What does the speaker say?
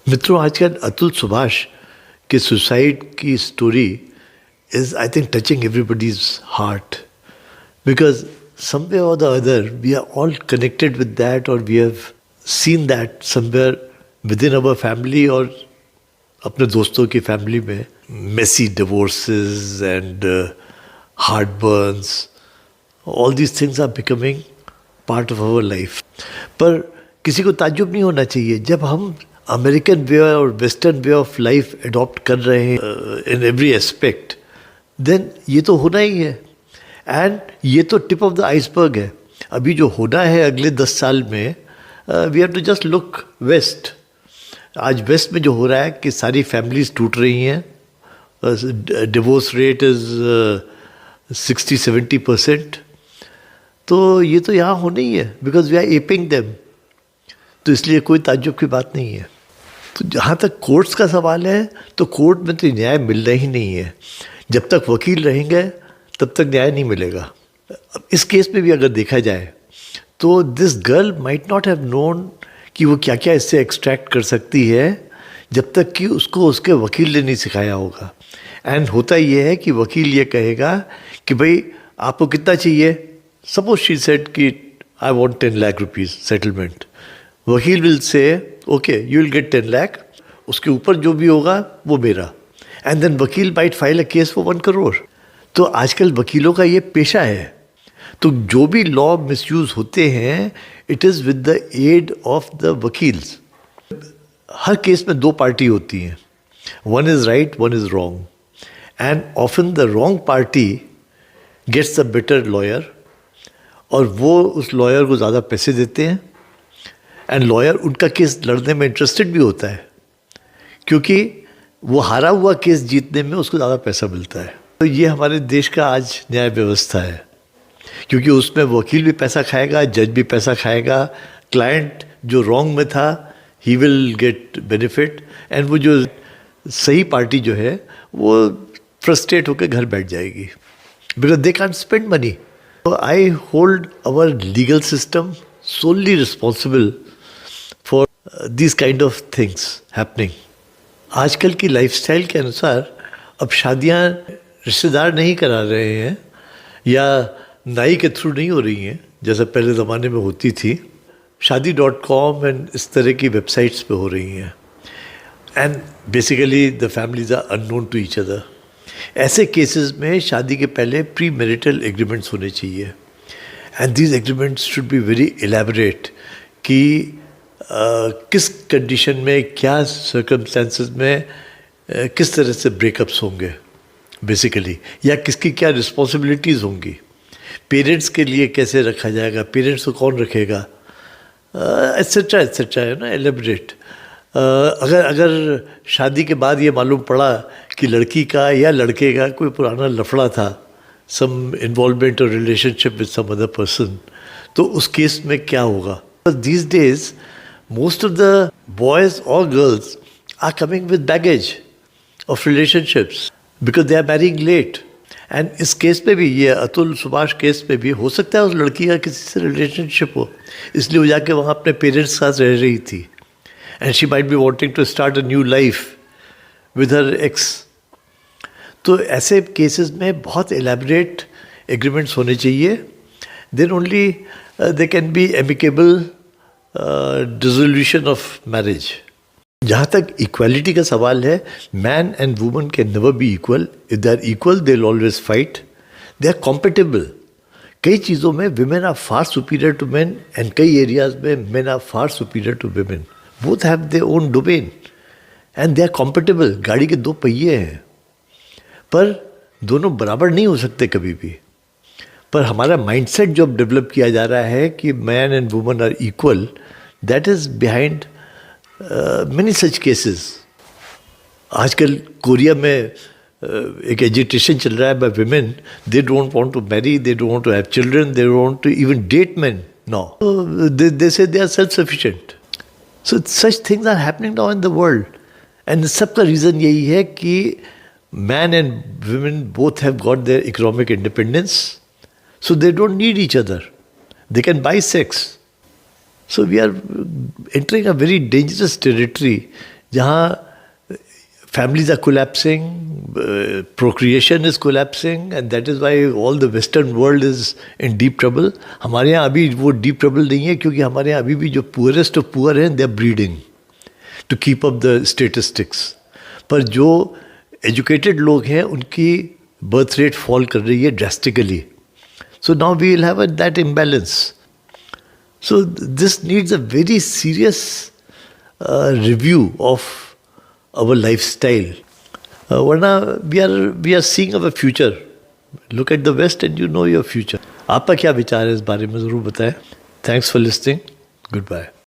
मित्रों, आजकल अतुल सुभाष के सुसाइड की story is, I think, touching everybody's heart because somewhere or the other we are all connected with that, or we have seen that somewhere within our family or अपने दोस्तों की family में messy divorces and heartburns. All these things are becoming part of our life. पर किसी को ताज्जुब नहीं होना चाहिए जब हम अमेरिकन वे और western way of life adopt कर रहे हैं इन एवरी एस्पेक्ट, देन ये तो होना ही है. एंड ये तो टिप ऑफ द आइसबर्ग है. अभी जो होना है अगले 10 साल में, we have to just look west. आज वेस्ट में जो हो रहा है कि सारी फैमिलीज टूट रही हैं, डिवोर्स रेट इज़ 60-70%. तो ये तो यहाँ होना ही है because we are aping them. तो इसलिए कोई ताज्जुब की बात नहीं है. तो जहाँ तक कोर्ट्स का सवाल है, तो कोर्ट में तो न्याय मिलना ही नहीं है. जब तक वकील रहेंगे तब तक न्याय नहीं मिलेगा. अब इस केस में भी अगर देखा जाए तो this girl might not have known कि वो क्या क्या इससे एक्सट्रैक्ट कर सकती है जब तक कि उसको उसके वकील ने नहीं सिखाया होगा. एंड होता ये है कि वकील ये कहेगा कि भाई आपको कितना चाहिए. सपोज शी सेड कि I want 10 lakh rupees settlement. वकील will say okay you will get 10 lakh, उसके ऊपर जो भी होगा वो मेरा. एंड देन वकील might file a case for 1 crore. तो आजकल वकीलों का ये पेशा है. तो जो भी लॉ मिसयूज़ होते हैं, it is with the aid of the वकील्स. हर केस में 2 पार्टी होती हैं. One is right, one is wrong. And often the wrong party gets the better lawyer, और वो उस लॉयर को ज़्यादा पैसे देते हैं. एंड लॉयर उनका केस लड़ने में इंटरेस्टेड भी होता है क्योंकि वो हारा हुआ केस जीतने में उसको ज़्यादा पैसा मिलता है. तो ये हमारे देश का आज न्याय व्यवस्था है, क्योंकि उसमें वकील भी पैसा खाएगा, जज भी पैसा खाएगा. क्लाइंट जो रॉन्ग में था he will get benefit, and वो जो सही पार्टी जो है वो फ्रस्ट्रेट होकर घर बैठ जाएगी because they can't spend money. So I hold our legal system solely responsible for these kind of things happening. आजकल की लाइफस्टाइल के अनुसार अब शादियां रिश्तेदार नहीं करा रहे हैं या नाई के थ्रू नहीं हो रही हैं जैसा पहले ज़माने में होती थी. शादी.com एंड इस तरह की वेबसाइट्स पे हो रही हैं. And basically the families are unknown to each other. ऐसे केसेस में शादी के पहले प्री मैरिटल एग्रीमेंट्स होने चाहिए. And these agreements should be very elaborate कि किस कंडीशन में, क्या सर्कमस्टेंसेस में किस तरह से ब्रेकअप्स होंगे बेसिकली, या किसकी क्या रिस्पॉन्सिबिलिटीज़ होंगी. पेरेंट्स के लिए कैसे रखा जाएगा, पेरेंट्स को कौन रखेगा, एट्सेट्रा एट्सेट्रा, है ना, एलैबोरेट. अगर शादी के बाद ये मालूम पड़ा कि लड़की का या लड़के का कोई पुराना लफड़ा था, सम इन्वॉल्वमेंट और relationship with some other person, तो उस केस में क्या होगा. These days most of the boys और girls are coming with baggage of relationships because they are marrying late. And इस केस में भी, ये अतुल सुभाष केस में भी हो सकता है उस लड़की का किसी से रिलेशनशिप हो, इसलिए वो जाके वहाँ अपने पेरेंट्स के साथ रह रही थी. And she might be wanting to start a new life with her ex. तो ऐसे केसेस में बहुत एलैबोरेट एग्रीमेंट्स होने चाहिए. Then only there can be amicable dissolution of marriage. जहाँ तक इक्वालिटी का सवाल है, man and woman can never be equal. If they are equal they will always fight. They are compatible. कई चीज़ों में women are far superior to men, and कई areas में men are far superior to women. Both have their own domain and they are compatible. गाड़ी के 2 पहिए हैं, पर दोनों बराबर नहीं हो सकते कभी भी. पर हमारा माइंडसेट जो अब डेवलप किया जा रहा है कि man and woman are equal, that is behind many such cases. आजकल कोरिया में एक एजिटेशन चल रहा है by women. They don't want to marry, they don't want to have children, they don't want to even date man now. They say they are self sufficient. So such things are happening now in the world, and सबका reason यही है कि man and women both have got their economic independence, so they don't need each other. They can buy sex. So we are entering a very dangerous territory जहाँ families are collapsing, procreation is collapsing, and that is why all the Western world is in deep trouble. हमारे यहाँ अभी वो deep trouble नहीं है, क्योंकि हमारे यहाँ अभी भी जो poorest of poor हैं, they are breeding to keep up the statistics. पर जो educated लोग हैं, उनकी birth rate fall कर रही है drastically. So now we will have that imbalance. So this needs a very serious review of our lifestyle. वरना we are seeing our future. Look at the West and you know your future. आपका क्या विचार है इस बारे में, ज़रूर बताएं. Thanks for listening. Goodbye.